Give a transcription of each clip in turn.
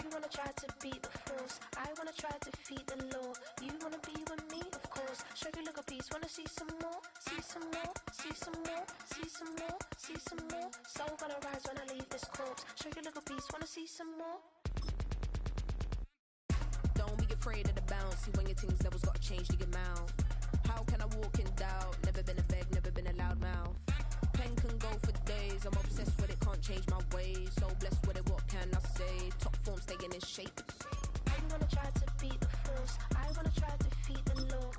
You wanna try to beat the force, I wanna try to defeat the law. You wanna be with me, of course. Show you look a piece, wanna see some more, see some more, see some more, see some more, see some more. Soul gonna rise when I leave this corpse. Show you look a piece, wanna see some more. Don't be afraid of the bounce. See when your things levels gotta change to your mouth. How can I walk in doubt? Never been a beg, never been a loud mouth. Pen can go for days. I'm obsessed with it, can't change my ways. So blessed with it, what can I say? Top form staying in shape. I wanna try to beat the force, I wanna try to defeat the law.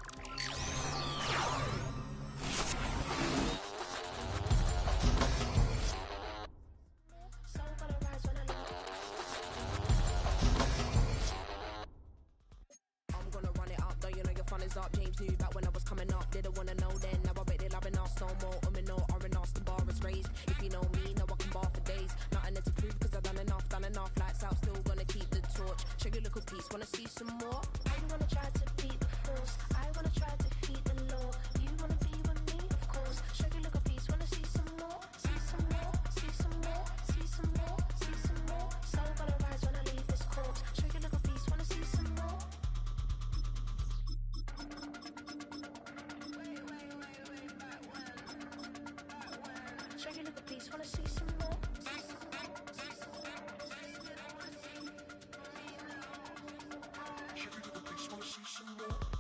Soul gonna rise when I leave. I'm gonna run it up, though you know your fun is up. James knew back when I was coming up, didn't wanna know then. Now I bet they're loving us no more. No, R&R's the bar is raised. If you know me, know I can bar for days. Nothing there to prove, cause I've done enough. Lights out, still gonna keep the torch. Check your little piece, wanna see some more? I wanna try to beat the force, I wanna try to defeat the law. You wanna be with me, of course. Show you look a piece, wanna see some more, see some more, see some more, see some more, see some more. Soul gonna rise when I leave this corpse. Show you look a piece, wanna see some more. Show you look a piece, wanna see some more.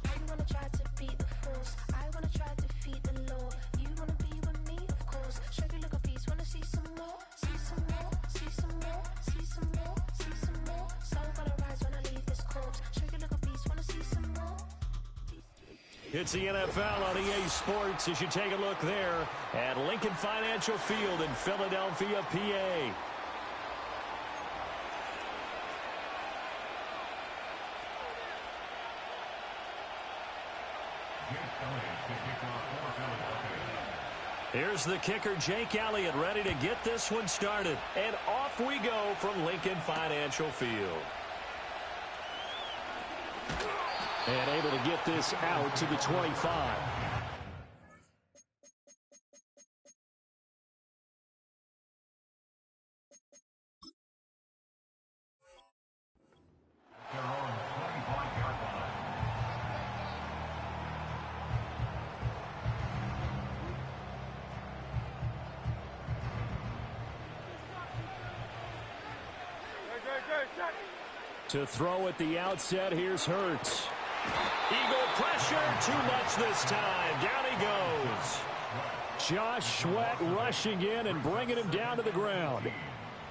I wanna try to beat the force, I wanna try to defeat the law. You wanna be with me, of course. Show you look a piece, wanna see some more, see some more, see some more, see some more, see some more. Soul gonna rise when I leave this corpse. Show you look a piece, wanna see some more. It's the NFL on EA Sports as you take a look there at Lincoln Financial Field in Philadelphia, PA. Here's the kicker, Jake Elliott, ready to get this one started. And off we go from Lincoln Financial Field. And able to get this out to the 25. To throw at the outset, here's Hurts. Eagle pressure, too much this time. Down he goes. Josh Sweat rushing in and bringing him down to the ground.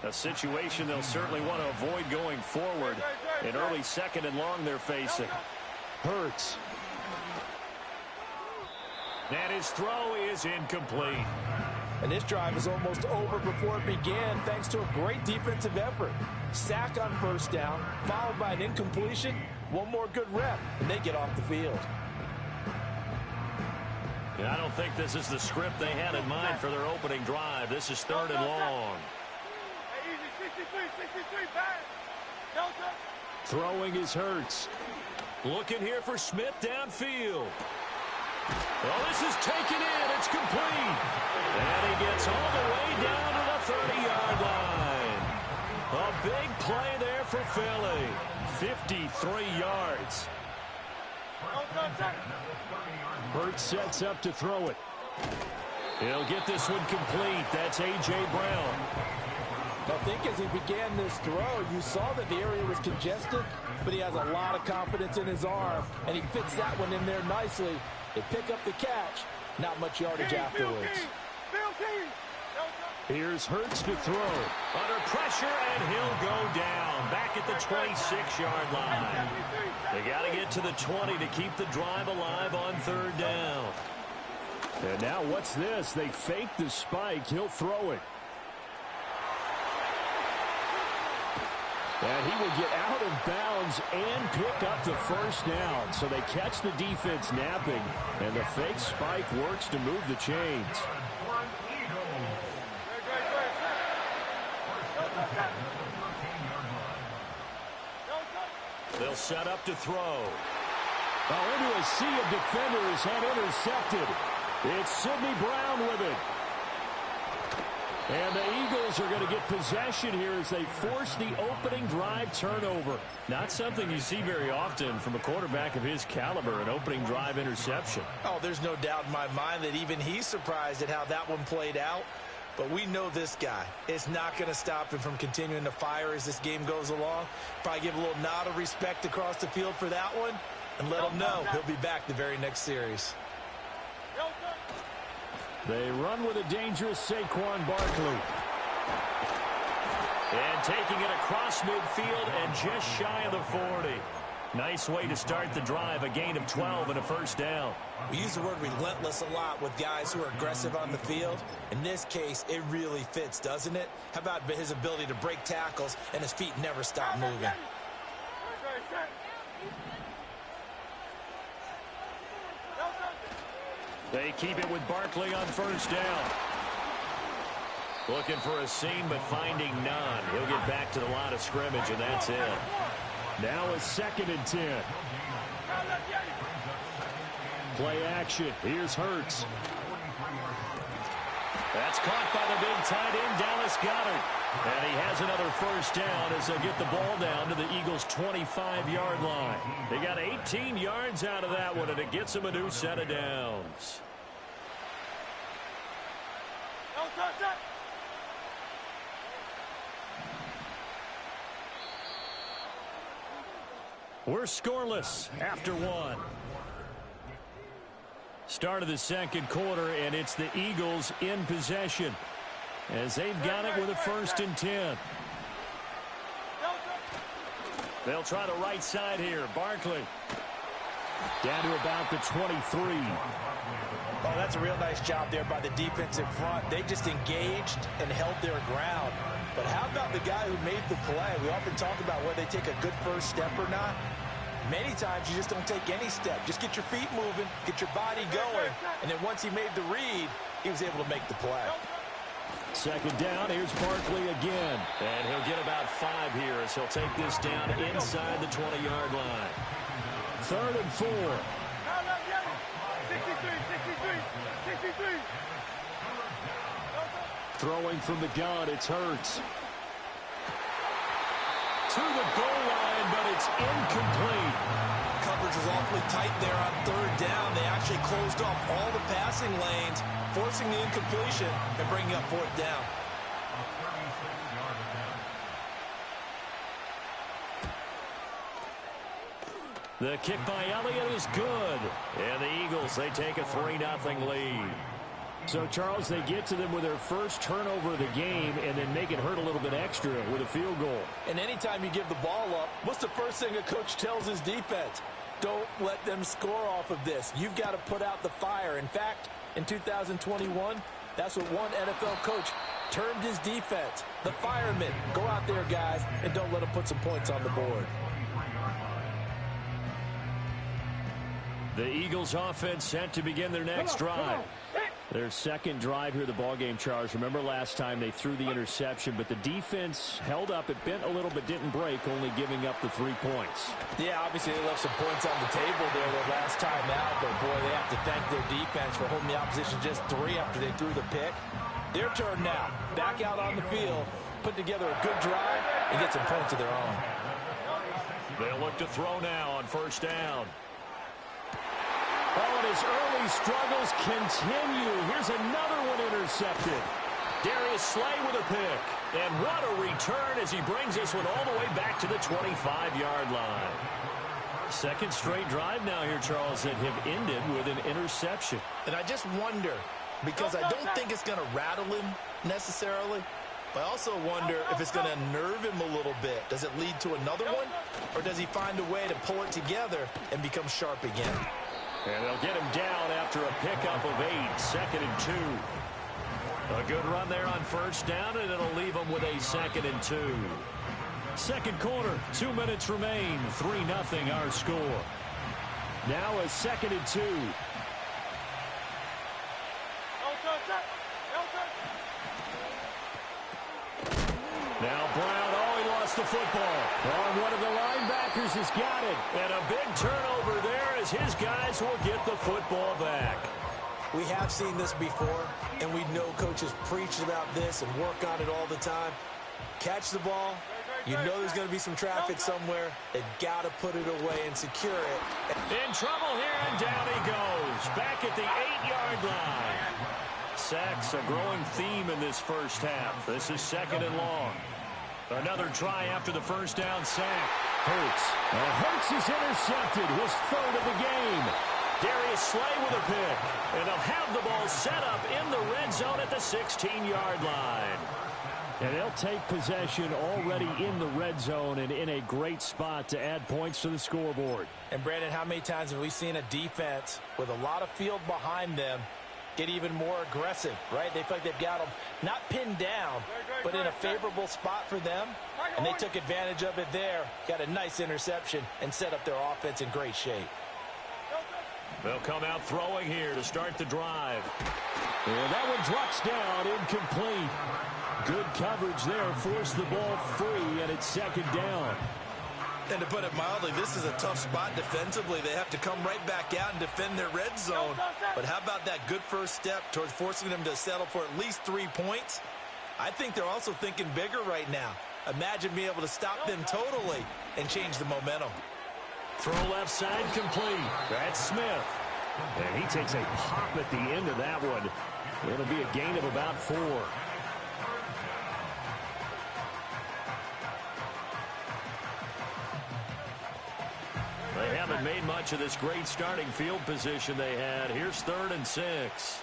A situation they'll certainly want to avoid going forward. An early second and long they're facing. Hurts. And his throw is incomplete. And this drive is almost over before it began thanks to a great defensive effort. Sack on first down, followed by an incompletion. One more good rep, and they get off the field. Yeah, I don't think this is the script they had in mind for their opening drive. This is third and long. Throwing is Hurts. Looking here for Smith downfield. Well, this is taken in. It's complete. And he gets all the way down to the 30-yard line. A big play there for Philly. 53 yards. Hurts sets up to throw it. He'll get this one complete. That's A.J. Brown. I think as he began this throw, you saw that the area was congested, but he has a lot of confidence in his arm, and he fits that one in there nicely. They pick up the catch. Not much yardage afterwards. Here's Hurts to throw. Under pressure, and he'll go down. Back at the 26-yard line. They got to get to the 20 to keep the drive alive on third down. And now what's this? They fake the spike. He'll throw it. And he will get out of bounds and pick up the first down. So they catch the defense napping, and the fake spike works to move the chains. They'll set up to throw. Oh, into a sea of defenders and intercepted. It's Sidney Brown with it. And the Eagles are going to get possession here as they force the opening drive turnover. Not something you see very often from a quarterback of his caliber, an opening drive interception. Oh, there's no doubt in my mind that even he's surprised at how that one played out. But we know this guy. It's not going to stop him from continuing to fire as this game goes along. Probably give a little nod of respect across the field for that one and let him know he'll be back the very next series. They run with a dangerous Saquon Barkley. And taking it across midfield and just shy of the 40. Nice way to start the drive, a gain of 12 and a first down. We use the word relentless a lot with guys who are aggressive on the field. In this case, it really fits, doesn't it? How about his ability to break tackles and his feet never stop moving? They keep it with Barkley on first down. Looking for a seam, but finding none. He'll get back to the line of scrimmage, and that's it. Now a 2nd and 10. Play action. Here's Hurts. That's caught by the big tight end, Dallas Goedert. And he has another first down as they'll get the ball down to the Eagles' 25-yard line. They got 18 yards out of that one, and it gets them a new set of downs. We're scoreless after one. Start of the second quarter, and it's the Eagles in possession as they've got it with a 1st and 10. They'll try the right side here. Barkley down to about the 23. Oh, that's a real nice job there by the defensive front. They just engaged and held their ground. But how about the guy who made the play? We often talk about whether they take a good first step or not. Many times you just don't take any step. Just get your feet moving, get your body going, and then once he made the read, he was able to make the play. 2nd down, here's Barkley again. And he'll get about 5 here as he'll take this down inside the 20-yard line. 3rd and 4. 63. Throwing from the gun, it's Hurts. To the goal line, but it's incomplete. Coverage was awfully tight there on 3rd down. They actually closed off all the passing lanes, forcing the incompletion and bringing up 4th down. The kick by Elliott is good. And the Eagles, they take a 3-0 lead. So, Charles, they get to them with their first turnover of the game and then make it hurt a little bit extra with a field goal. And anytime you give the ball up, what's the first thing a coach tells his defense? Don't let them score off of this. You've got to put out the fire. In fact, in 2021, that's what one NFL coach termed his defense. The firemen. Go out there, guys, and don't let them put some points on the board. The Eagles offense set to begin their next drive. Their second drive here, the ballgame, Charles. Remember last time they threw the interception, but the defense held up. It bent a little but didn't break, only giving up the 3 points. Yeah, obviously they left some points on the table there the last time out, but boy, they have to thank their defense for holding the opposition just 3 after they threw the pick. Their turn now. Back out on the field, put together a good drive, and get some points of their own. They'll look to throw now on first down. Oh, and his early struggles continue. Here's another one intercepted. Darius Slay with a pick. And what a return as he brings this one all the way back to the 25-yard line. Second straight drive now here, Charles, that have ended with an interception. And I just wonder, because I don't think it's going to rattle him necessarily, but I also wonder if it's going to nerve him a little bit. Does it lead to another one? Or does he find a way to pull it together and become sharp again? And they'll get him down after a pickup of 8, 2nd and 2. A good run there on first down, and it'll leave them with a 2nd and 2. Second quarter, 2 minutes remain, 3-0 our score. Now a 2nd and 2. Now Brown, oh, he lost the football. Oh, one of the linebackers has got it. And a big turnover there as his guys will get the football back. We have seen this before, and we know coaches preach about this and work on it all the time. Catch the ball. You know there's going to be some traffic somewhere. They've got to put it away and secure it. In trouble here, and down he goes. Back at the 8-yard line. Sacks a growing theme in this first half. This is 2nd and long. Another try after the first down sack. Hurts. Hurts is intercepted. His 3rd of the game. Darius Slay with a pick. And they'll have the ball set up in the red zone at the 16-yard line. And they'll take possession already in the red zone and in a great spot to add points to the scoreboard. And, Brandon, how many times have we seen a defense with a lot of field behind them get even more aggressive, right? They feel like they've got them not pinned down, but in a favorable spot for them. And they took advantage of it there, got a nice interception, and set up their offense in great shape. They'll come out throwing here to start the drive. And that one drops down, incomplete. Good coverage there, forced the ball free, and it's 2nd down. And to put it mildly, this is a tough spot defensively. They have to come right back out and defend their red zone. But how about that good first step towards forcing them to settle for at least 3 points? I think they're also thinking bigger right now. Imagine being able to stop them totally and change the momentum. Throw left side complete. That's Smith. And he takes a pop at the end of that one. It'll be a gain of about 4. They haven't made much of this great starting field position they had. Here's 3rd and 6.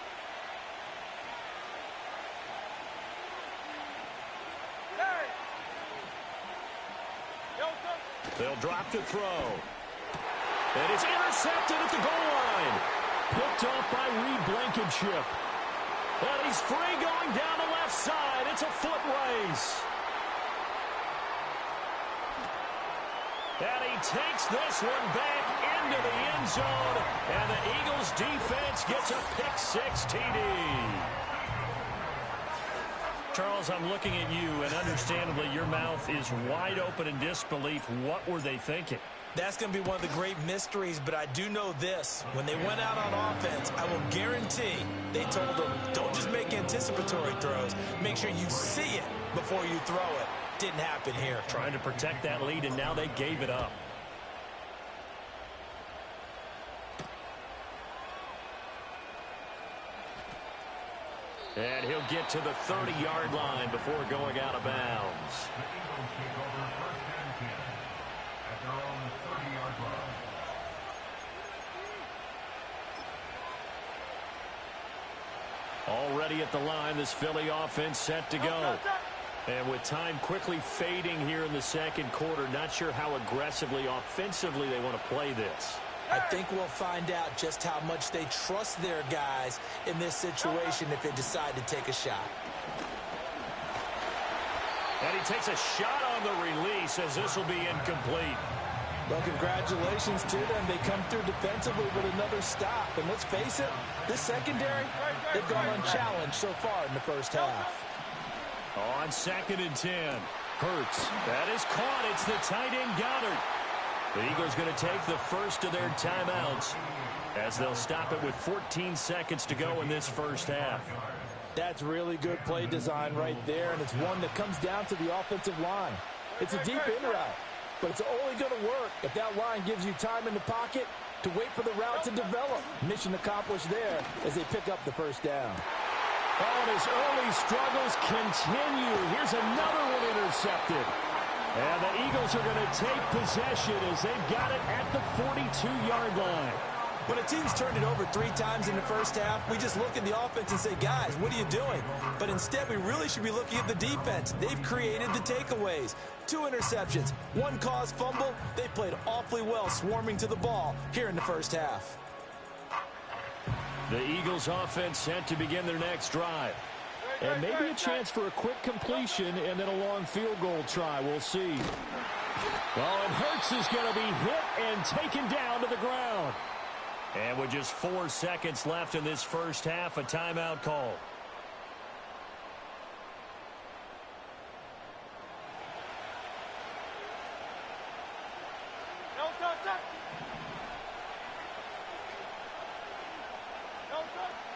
They'll drop to throw. And it's intercepted at the goal line. Picked off by Reed Blankenship. And he's free going down the left side. It's a foot race. And he takes this one back into the end zone. And the Eagles defense gets a pick-6 TD. Charles, I'm looking at you, and understandably your mouth is wide open in disbelief. What were they thinking? That's going to be one of the great mysteries, but I do know this. When they went out on offense, I will guarantee they told them, don't just make anticipatory throws. Make sure you see it before you throw it. Didn't happen here. Trying to protect that lead, and now they gave it up. And he'll get to the 30-yard line before going out of bounds. Already at the line, this Philly offense set to go. And with time quickly fading here in the 2nd quarter, not sure how aggressively, offensively they want to play this. I think we'll find out just how much they trust their guys in this situation if they decide to take a shot. And he takes a shot on the release as this will be incomplete. Well, congratulations to them. They come through defensively with another stop. And let's face it, this secondary, they've gone unchallenged so far in the first half. On 2nd and 10, Hurts. That is caught. It's the tight end Goddard. The Eagles going to take the first of their timeouts as they'll stop it with 14 seconds to go in this first half. That's really good play design right there, and it's one that comes down to the offensive line. It's a deep in route, but it's only going to work if that line gives you time in the pocket to wait for the route to develop. Mission accomplished there as they pick up the first down. Oh, and his early struggles continue. Here's another one intercepted. And the Eagles are going to take possession as they've got it at the 42-yard line. When a team's turned it over 3 times in the first half, we just look at the offense and say, guys, what are you doing? But instead, we really should be looking at the defense. They've created the takeaways. 2 interceptions, 1 caused fumble. They played awfully well swarming to the ball here in the first half. The Eagles offense set to begin their next drive. And maybe a chance for a quick completion and then a long field goal try. We'll see. Oh, and Hurts is going to be hit and taken down to the ground. And with just 4 seconds left in this first half, a timeout call.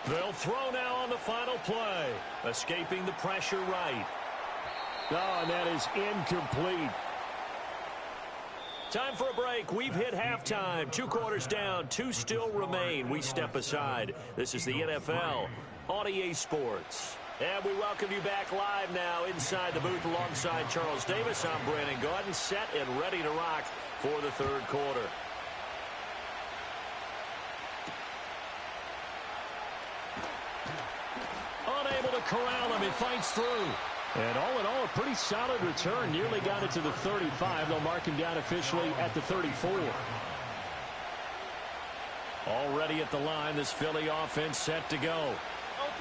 They'll throw now on the final play. Escaping the pressure right. Oh, and that is incomplete. Time for a break. We've hit halftime. 2 quarters down. 2 still remain. We step aside. This is the NFL on EA Sports. And we welcome you back live now inside the booth alongside Charles Davis. I'm Brandon Gaudin, set and ready to rock for the third quarter. Unable to corral him. He fights through. And all in all, a pretty solid return. Nearly got it to the 35. They'll mark him down officially at the 34. Already at the line, this Philly offense set to go.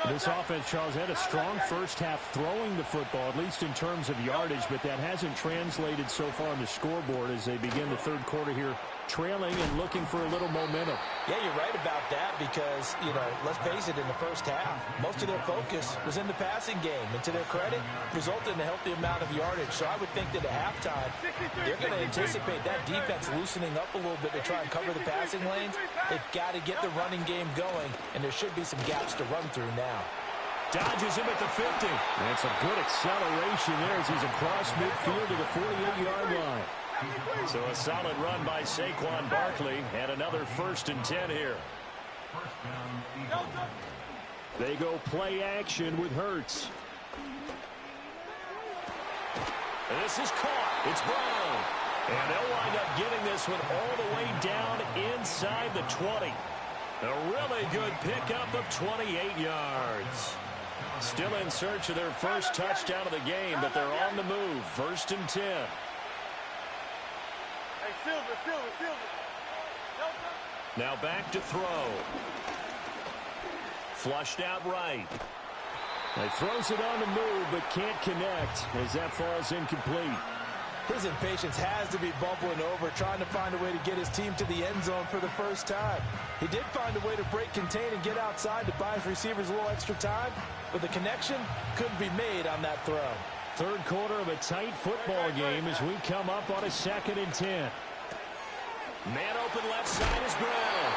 This offense, Charles, had a strong first half throwing the football, at least in terms of yardage, but that hasn't translated so far on the scoreboard as they begin the third quarter here, trailing and looking for a little momentum. Yeah, you're right about that because, let's face it, in the first half, most of their focus was in the passing game. And to their credit, resulted in a healthy amount of yardage. So I would think that at halftime, they're going to anticipate that defense loosening up a little bit to try and cover the passing lanes. They've got to get the running game going, and there should be some gaps to run through now. Dodges him at the 50. And some good acceleration there as he's across midfield to the 48-yard line. So a solid run by Saquon Barkley and another 1st and 10 here. They go play action with Hurts. And this is caught. It's Brown. And they'll wind up getting this one all the way down inside the 20. A really good pickup of 28 yards. Still in search of their first touchdown of the game, but they're on the move. 1st and 10. Now back to throw. Flushed out right. He throws it on the move, but can't connect as that falls incomplete. His impatience has to be bubbling over, trying to find a way to get his team to the end zone for the first time. He did find a way to break contain and get outside to buy his receivers a little extra time, but the connection couldn't be made on that throw. Third quarter of a tight football game as we come up on a 2nd and 10. Man open left side is Brown.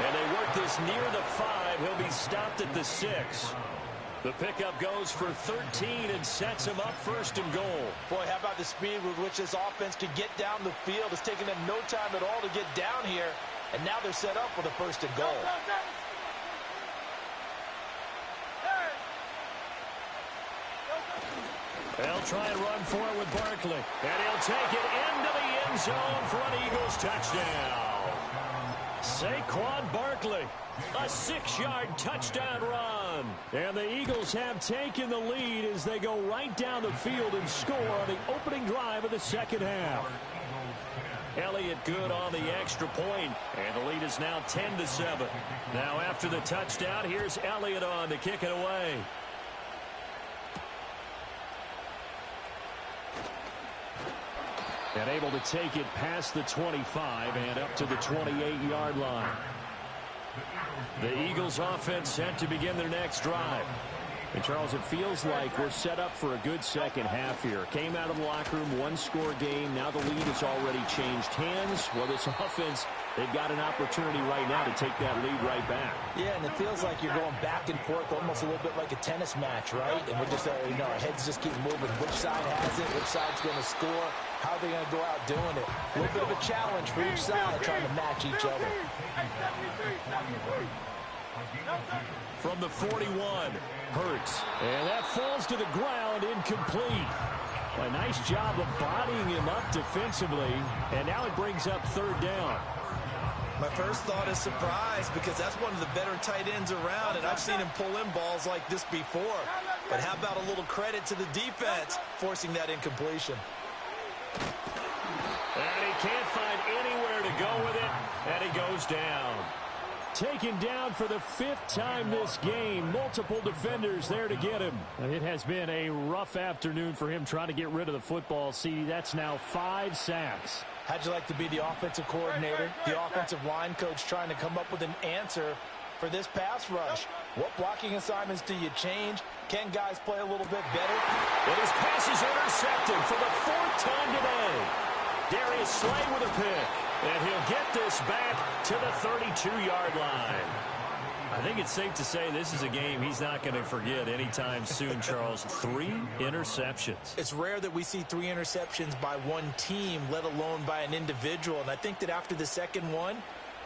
And they work this near the 5. He'll be stopped at the 6. The pickup goes for 13 and sets him up 1st and goal. Boy, how about the speed with which this offense could get down the field? It's taken them no time at all to get down here, and now they're set up with a 1st and goal. They'll try and run for it with Barkley. And he'll take it into the end zone for an Eagles touchdown. Saquon Barkley, a 6-yard touchdown run. And the Eagles have taken the lead as they go right down the field and score on the opening drive of the second half. Elliott good on the extra point, and the lead is now 10-7. Now after the touchdown, here's Elliott on to kick it away. And able to take it past the 25 and up to the 28-yard line. The Eagles offense set to begin their next drive. And, Charles, it feels like we're set up for a good second half here. Came out of the locker room, 1-score game. Now the lead has already changed hands. Well, this offense, they've got an opportunity right now to take that lead right back. Yeah, and it feels like you're going back and forth almost a little bit like a tennis match, right? And we're just, our heads just keep moving. Which side has it? Which side's going to score? How are they going to go out doing it? A little bit of a challenge for each side trying to match each other. From the 41, Hurts. And that falls to the ground, incomplete. A nice job of bodying him up defensively. And now it brings up 3rd down. My first thought is surprise because that's one of the better tight ends around, and I've seen him pull in balls like this before. But how about a little credit to the defense forcing that incompletion? And he can't find anywhere to go with it, and he goes down. Taken down for the 5th time this game. Multiple defenders there to get him. It has been a rough afternoon for him trying to get rid of the football. See, that's now 5 sacks. How'd you like to be the offensive coordinator, the offensive line coach trying to come up with an answer for this pass rush? What blocking assignments do you change? Can guys play a little bit better? And his pass is intercepted for the 4th time today. Darius Slay with a pick. And he'll get this back to the 32-yard line. I think it's safe to say this is a game he's not going to forget anytime soon, Charles. 3 interceptions. It's rare that we see 3 interceptions by one team, let alone by an individual. And I think that after the second one,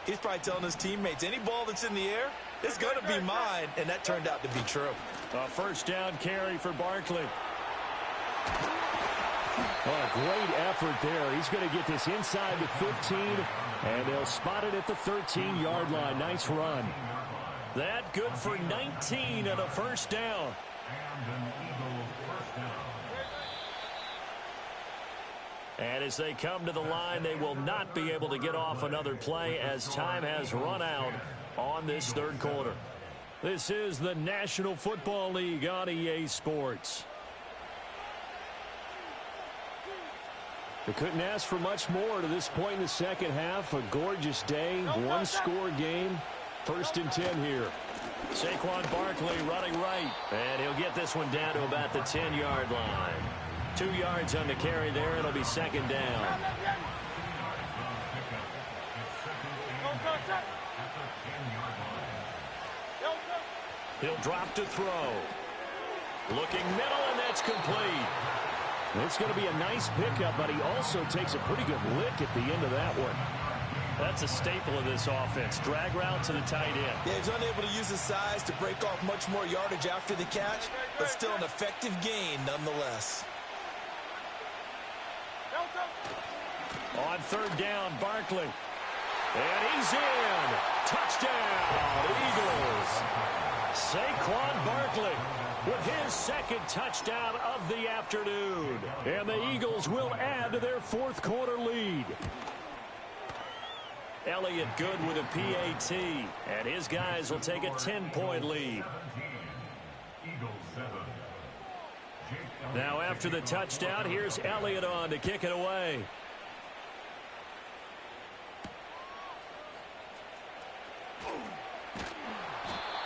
he's probably telling his teammates, any ball that's in the air, it's going to be mine. And that turned out to be true. A first down carry for Barkley. Oh, a great effort there. He's going to get this inside the 15, and they'll spot it at the 13-yard line. Nice run. That good for 19 and a first down. And as they come to the line, they will not be able to get off another play as time has run out on this third quarter. This is the National Football League on EA Sports. They couldn't ask for much more to this point in the second half. A gorgeous day, one-score game. 1st and 10 here. Saquon Barkley running right. And he'll get this one down to about the 10-yard line. 2 yards on the carry there. It'll be second down. He'll drop to throw. Looking middle, and that's complete. It's going to be a nice pickup, but he also takes a pretty good lick at the end of that one. That's a staple of this offense. Drag route to the tight end. Yeah, he's unable to use his size to break off much more yardage after the catch, but still an effective gain nonetheless. On third down, Barkley. And he's in. Touchdown, Eagles. Saquon Barkley with his second touchdown of the afternoon. And the Eagles will add to their fourth quarter lead. Elliott good with a PAT. And his guys will take a 10-point lead. Now after the touchdown, here's Elliott on to kick it away.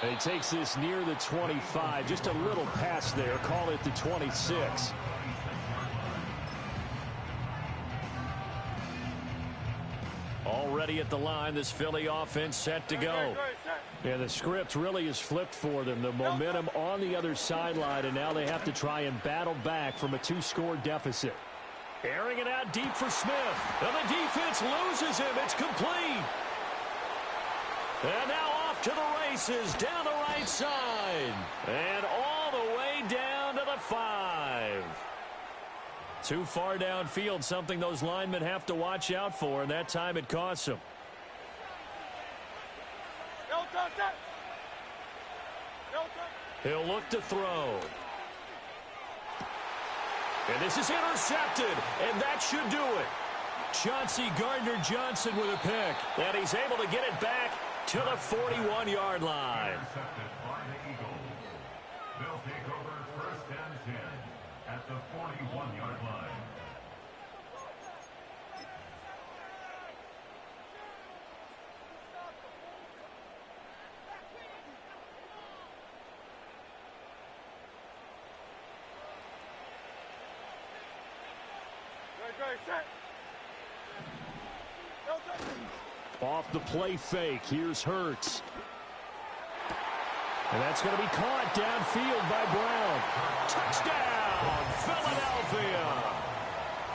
He takes this near the 25. Just a little pass there. Call it the 26. Already at the line, this Philly offense set to go. And the script really is flipped for them. The momentum on the other sideline, and now they have to try and battle back from a 2-score deficit. Airing it out deep for Smith. And the defense loses him. It's complete. And now off to the races down the right side. And all the way down to the 5. Too far downfield, something those linemen have to watch out for, and that time it costs them. He'll look to throw. And this is intercepted, and that should do it. Chauncey Gardner-Johnson with a pick. And he's able to get it back to the 41-yard line. They'll take over 1st and 10 at the 41-yard line. Off the play fake, here's Hurts. And that's going to be caught downfield by Brown. Touchdown, Philadelphia.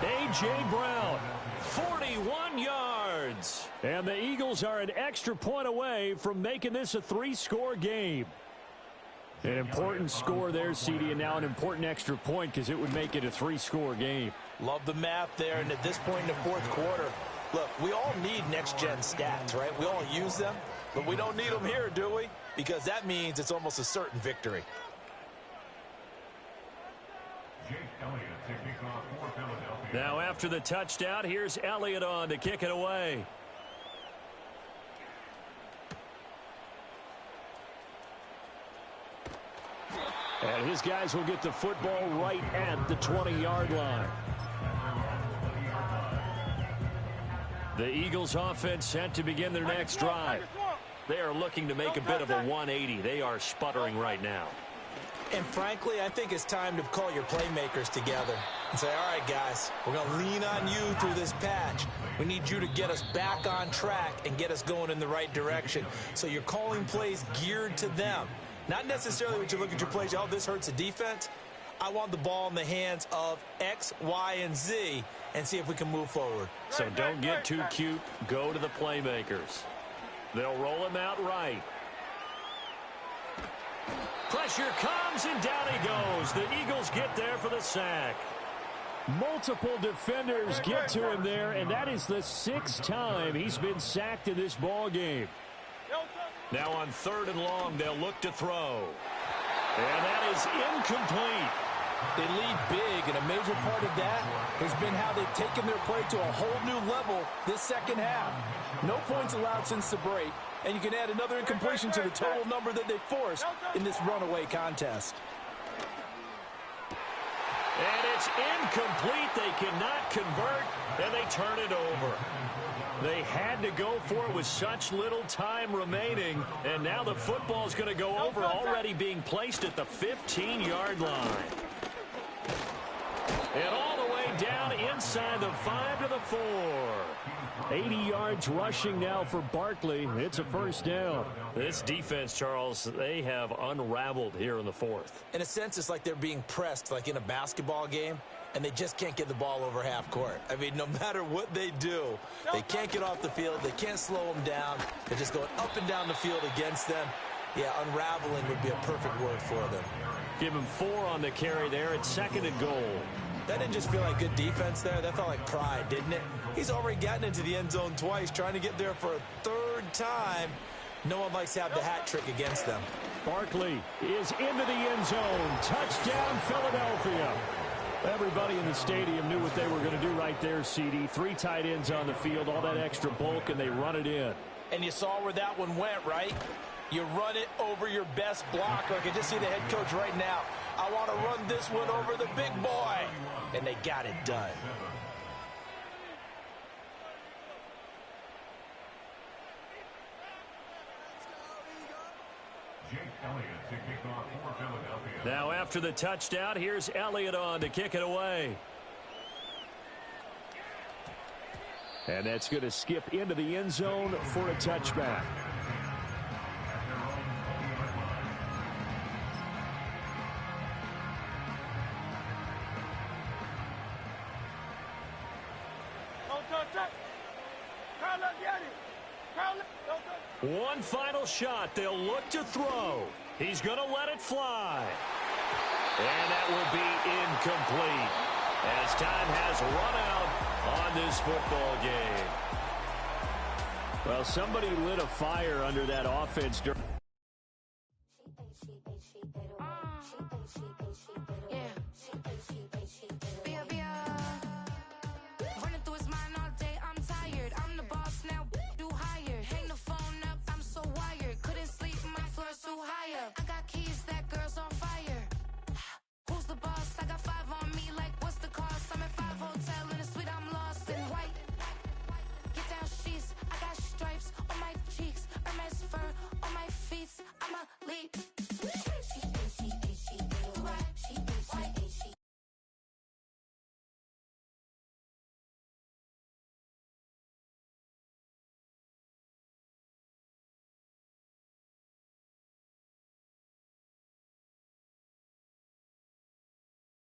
A.J. Brown, 41 yards. And the Eagles are an extra point away from making this a 3-score game. An important score there, CD, and now an important extra point because it would make it a 3-score game. Love the math there, and at this point in the fourth quarter, look, we all need next-gen stats, right? We all use them, but we don't need them here, do we? Because that means it's almost a certain victory. Now after the touchdown, here's Elliott on to kick it away. And his guys will get the football right at the 20-yard line. The Eagles offense set to begin their next drive. They are looking to make a bit of a 180. They are sputtering right now. And frankly, I think it's time to call your playmakers together. and say, all right, guys, we're going to lean on you through this patch. We need you to get us back on track and get us going in the right direction. So you're calling plays geared to them. Not necessarily when you look at your plays, oh, this hurts the defense. I want the ball in the hands of X, Y, and Z and see if we can move forward. So don't get too cute. Go to the playmakers. They'll roll him out right. Pressure comes, and down he goes. The Eagles get there for the sack. Multiple defenders get to him there, and that is the 6th time he's been sacked in this ball game. Now on 3rd and long, they'll look to throw. And that is incomplete. They lead big, and a major part of that has been how they've taken their play to a whole new level this second half. No points allowed since the break, and you can add another incompletion to the total number that they forced in this runaway contest. And it's incomplete. They cannot convert, and they turn it over. They had to go for it with such little time remaining, and now the football's going to go over, already being placed at the 15-yard line. And all the way down inside the 5 to the 4. 80 yards rushing now for Barkley. It's a first down. This defense, Charles, they have unraveled here in the 4th. In a sense, it's like they're being pressed like in a basketball game, and they just can't get the ball over half court. I mean, no matter what they do, they can't get off the field. They can't slow them down. They're just going up and down the field against them. Yeah, unraveling would be a perfect word for them. Give him 4 on the carry there. It's 2nd and goal. That didn't just feel like good defense there. That felt like pride, didn't it? He's already gotten into the end zone twice, trying to get there for a 3rd time. No one likes to have the hat trick against them. Barkley is into the end zone. Touchdown, Philadelphia. Everybody in the stadium knew what they were going to do right there, CD. 3 tight ends on the field, all that extra bulk, and they run it in. And you saw where that one went, right? You run it over your best blocker. I can just see the head coach right now. I want to run this one over the big boy. And they got it done. Jake Elliott to kick off for Philadelphia. Now after the touchdown, here's Elliott on to kick it away. And that's going to skip into the end zone for a touchback. One final shot. They'll look to throw. He's going to let it fly. And that will be incomplete as time has run out on this football game. Well, somebody lit a fire under that offense during